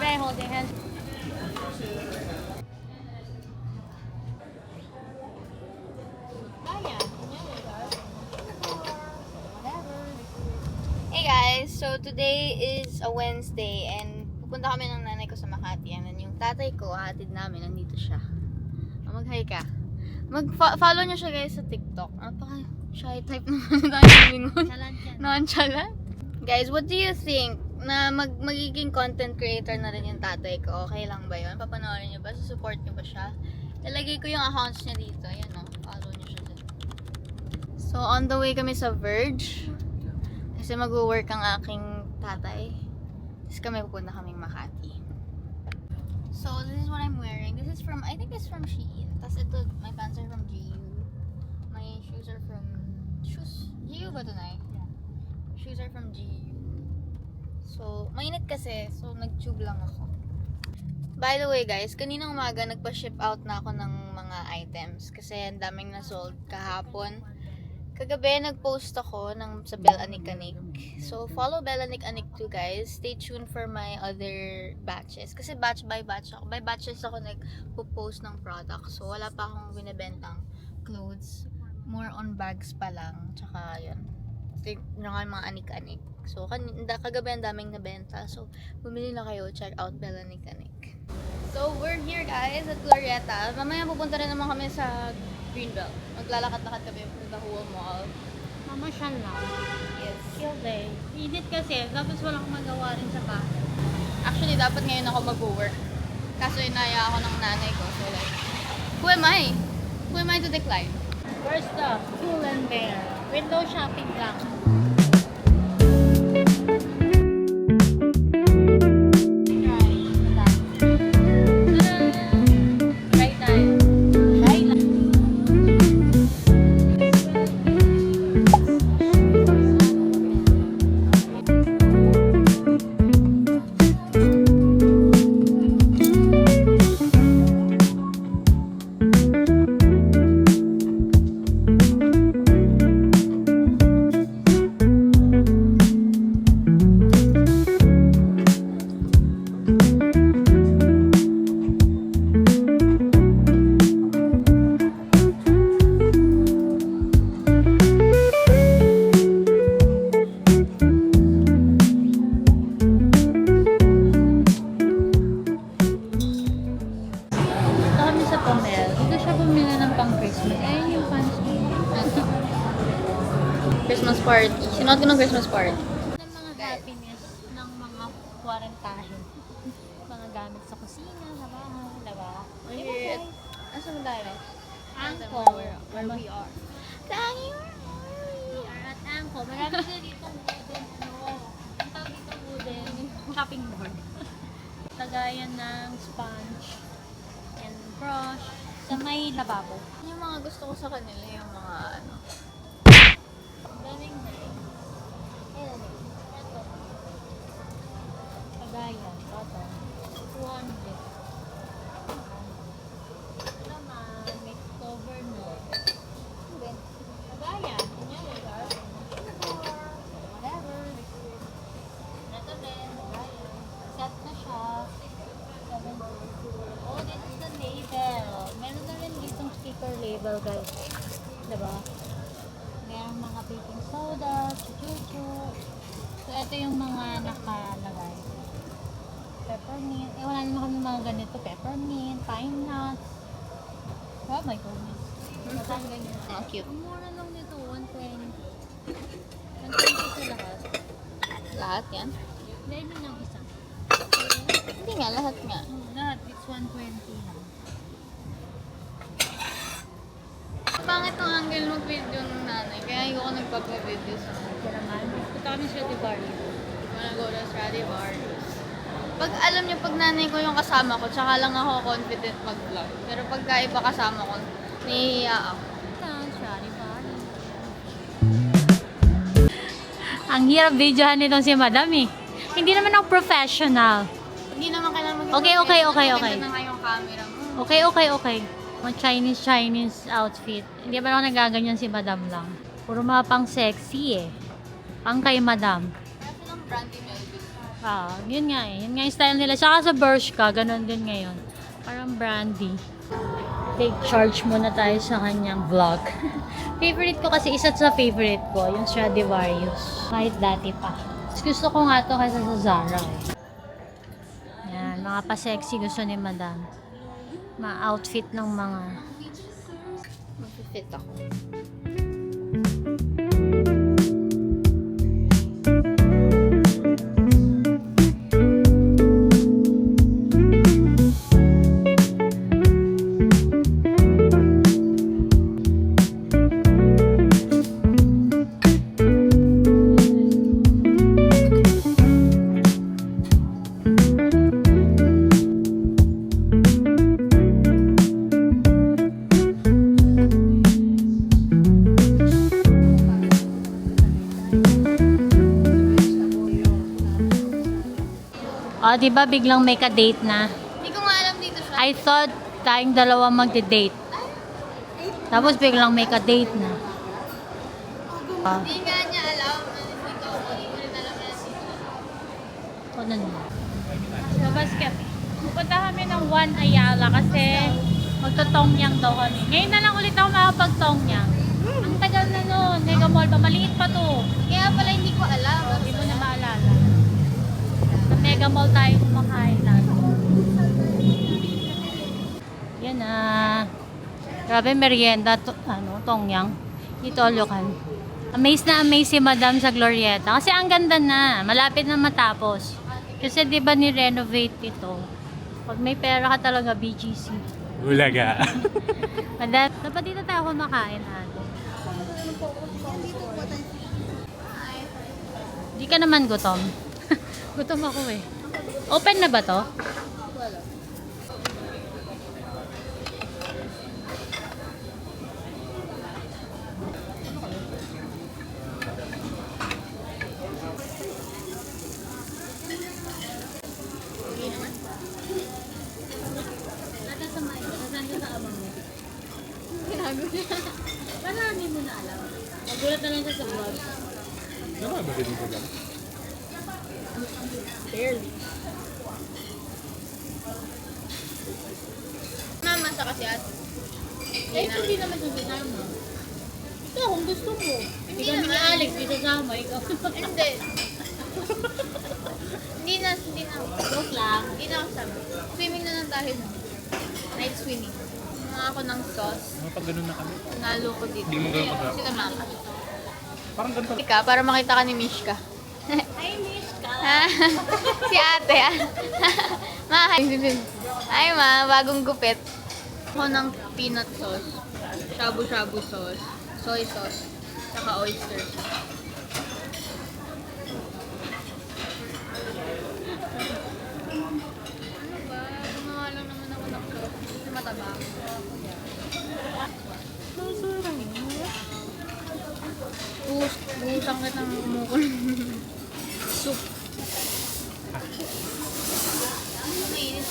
try holding hands. Hey guys, so today is a Wednesday and pupunta kami ng nanay ko sa Makati. And then yung tatay ko, hatid namin, nandito siya. Mag-hi ka. Mag-follow niyo siya guys sa TikTok. Napaka-shy type naman tayo lingon. Nonchalant. Guys, what do you think? Na magiging content creator na rin yung tatay ko. Okay lang ba yun? Papanoorin niyo ba? Support niyo ba siya? Ilagay ko yung accounts niya dito. Ayan o. Follow niyo siya dito. So, on the way kami sa Verge. Kasi mag-work ang aking tatay. Tapos kami pupunta kaming Makati. So, this is what I'm wearing. This is from, I think it's from Shein. Tapos ito, my pants are from GU. My shoes are from, GU ba ito na? Yeah. Shoes are from GU. So, mainit kasi. So, nag-tube lang ako. By the way guys, kaninang umaga nagpa-ship out na ako ng mga items. Kasi ang daming na-sold kahapon. Kagabi, nag-post ako sa Bell Anik Anik. So, follow Bell Anik Anik too, guys. Stay tuned for my other batches. Kasi batch by batch ako. By batches ako nag-post ng product. So, wala pa akong binibentang clothes. More on bags pa lang. Tsaka, yun. Yung mga anik-anik. So, kagabi ang daming nabenta. So, bumili na kayo. Check out Bell Anik Anik. So, we're here, guys, at Glorieta. Mamaya pupunta rin naman kami sa Greenbelt. Maglalakad-lakad kami from the whole mall. Mamasyal lang. Yes. Chill day. Init kasi, tapos walang magawa rin sa bahay. Actually, dapat ngayon ako mag-work. Kaso inaya ako ng nanay ko. So like, who am I? Who am I to decline? First up, Pull and Bear. Window shopping lang. Christmas party. Sinuot ko ng Christmas party. Ng mga happiness ng mga quarantine. Mga gamit sa kusina, sa bahay, diba? We're here at... Asa mo tayo? Angko. Where we are. We are at Angko. Marami sila dito wooden, ang tawag dito wooden shopping board. Lagayan ng sponge and brush sa may lababo. Yung mga gusto ko sa kanila, yung mga ano... Daming nice. Ayan. Ito. Lagayan. Ito. 200. Ito naman. May cover no. Lagayan. Whatever. Ito din. Lagayan. Set na siya. 7. Oh, this is the label. Meron na rin ditong sticker label, guys. Diba? Merong mga baking soda, chuchu. So, ito yung mga nakalagay. Peppermint. Eh, wala naman kami mga ganito. Peppermint, pine nuts. Oh my goodness. Saan ganyan? Ang cute. Ang mura lang nito, 120. 120 sa lahat. Lahat yan? Dahil yun ang isa. Hindi nga, lahat nga. Lahat, it's 120 lang. Pangit ang angle mag-video ng nanay, kaya hindi ako nagpapa-video sa akin. Ito naman. Punta kami sa Divario. Wanna go to Stradivarius. Pag alam niyo, pag nanay ko yung kasama ko, tsaka lang ako confident mag-vlog. Pero pagka iba kasama ko, nahihiya ako. Stradivarius. Ang hirap videohan nitong si Madam eh. Hindi naman ako professional. Hindi naman kailangan Okay. Maganda na yung camera mo. Okay. Mga Chinese outfit. Hindi ba ako nagaganyan si Madam lang. Puro mga pang sexy eh. Pang kay Madam. Kaya silang Brandy Melvin. Yun nga eh. Yun nga yung style nila. Tsaka sa Bershka, ganun din ngayon. Parang brandy. Take charge muna tayo sa kanyang vlog. Favorite ko kasi, isa sa favorite ko, yung Stradivarius. Kahit dati pa. Mas gusto ko nga to kaysa sa Zara eh. Yan, mga pa-sexy gusto ni Madam. Mga outfit ng mga... Mag-fit ako. Oh, di ba biglang may ka-date na? Hindi ko nga alam dito siya. I thought tayong dalawa magde-date. Tapos biglang may ka-date na. Hindi nga niya alam. Dito ako. Hindi ko rin alam na dito. Ano na? Labas kami. Pupunta kami ng One Ayala kasi magto-tongyang daw kami. Ngayon na lang ulit ako makapag-tongyang. Ang tagal na nun. Mega Mall pa. Maliit pa to. Kaya pala hindi ko alam. Hindi mo na maalala. Sa Mega Mall tayo kumakain natin. Yan na. Grabe merienda. Tongyang. Dito ulukan. Amazed na amazed si Madam sa Glorieta. Kasi ang ganda na. Malapit na matapos. Kasi di ba ni-renovate ito? Pag may pera ka talaga, BGC. Ulaga. Madam, dapat dito tayo kumakain natin. Di ka naman gutom. Gutom ako eh. Open na ba to? Parang hindi mo na alam. Magulat na lang siya sa vlog. Naman ba dito lang? Barely. Mama sa kasi at. Eh, hindi naman siya sasama. Ito, kung gusto mo. Hindi Ikaw ni naman. Alex, di sasama. Ikaw. Hindi. Hindi na. Joke lang. Hindi na kasama. Swimming na lang tayo. Night swimming. Mga ako ng sauce. Ano pag ganun na kami? Nalo ko dito. Hindi mo ganun kasama. Sila mama. Parang ganito. Ka, para makita ka ni Mishka. Ay, miss ka. Si ate ah. Ma, hi. Ay ma, bagong gupit. Ako ng peanut sauce, shabu-shabu sauce, soy sauce, saka oyster sauce. Ano ba? Gumawa lang naman ako ng sauce. Kasi mataba. Buhusang kita ng umukol. Soup. Mainit.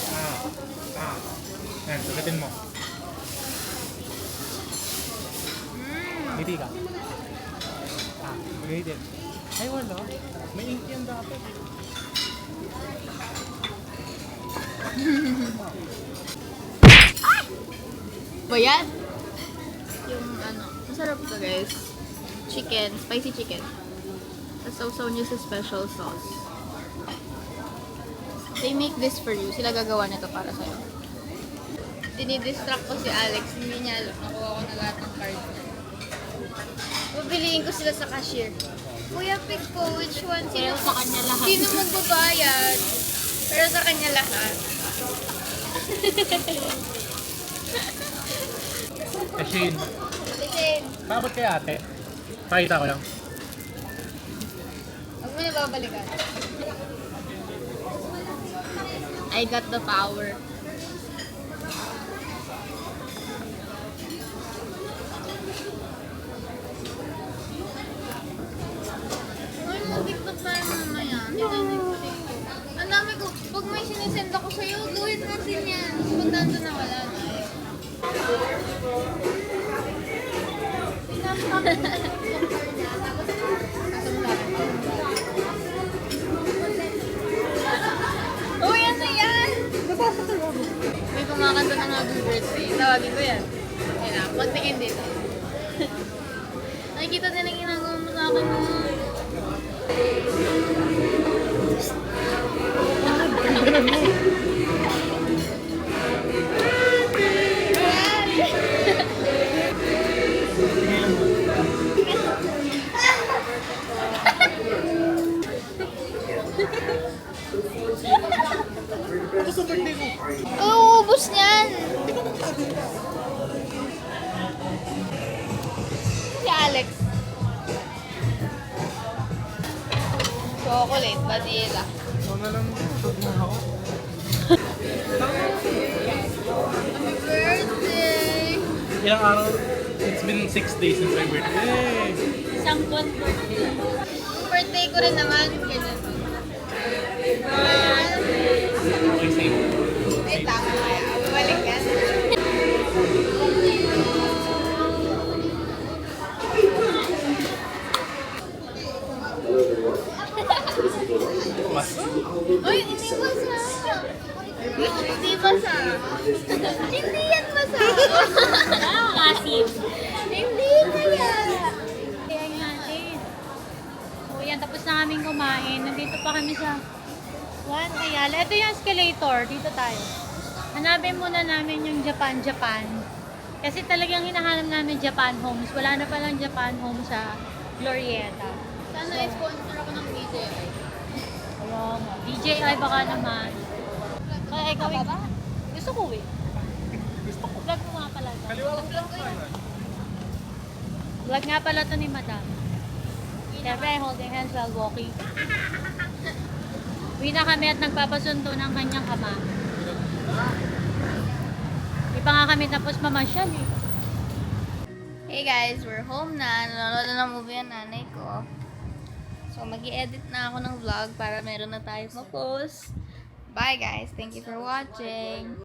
Yan, sagutin mo. Mm. Hindi ka. Magay din. Ay, wala. May ink yan dapat. Ba yan? Yung ano, masarap to guys. Chicken, spicy chicken. Tapos sausaw niyo sa special sauce. They make this for you. Sila gagawa nito para sa'yo. Dinidistract ko si Alex. Hindi niya alam. Nakuha ko na lahat ng card. Pabiliin ko sila sa cashier. Kuya, pick po. Which one? Pero sa kanya lahat. Sino magbabayad? Pero sa kanya lahat. Kashin. Kasi, Paabot kay ate. Pakita ko lang. huwag mo na babalikan. I got the power. Ay, mag-tiktok tayo mamaya. Ang dami ko. Pag may sinisend ako sa'yo, gawin natin yan. Pag nandun na wala na eh. ko ng happy birthday. Tawagin ko yan. Ayun na, magtingin dito. Nakikita din ang ginagawa mo sa akin mo. Ako sa birthday ko. Uubos niyan! Si Alex. Chocolate, vanilla. Ikaw na lang. Shoot mo ako. Happy birthday! Ilang araw? It's been 6 days since my birthday. Isang buwan birthday. Birthday ko rin naman. Ganun. Okay, same. Wait lang. Balik yan. Mas. Uy, hindi basa. Hindi basa. Hindi yan basa. Asim. Hindi kaya. Ayan natin. So, yan. Tapos na kaming kumain. Nandito pa kami sa Juan Ayala. Ito yung escalator. Dito tayo. Hanapin muna namin yung Japan. Kasi talagang hinahanap namin Japan homes. Wala na palang Japan home sa Glorieta. Sana i-sponsor ako ng DJI. Ayun. DJI baka naman. Kaya ikaw ba? Gusto ko eh. Gusto ko. Vlog mo nga pala. Kaliwa ko lang kanan. Vlog nga pala to ni Madam. Siyempre, holding hands while walking. Uwi na kami at nagpapasundo ng kanyang ama. Di pa nga kami tapos mamasyal eh. Hey guys, we're home na. Nanonood na ng movie ang nanay ko. So, mag-i-edit na ako ng vlog para meron na tayo ma-post. Bye guys. Thank you for watching.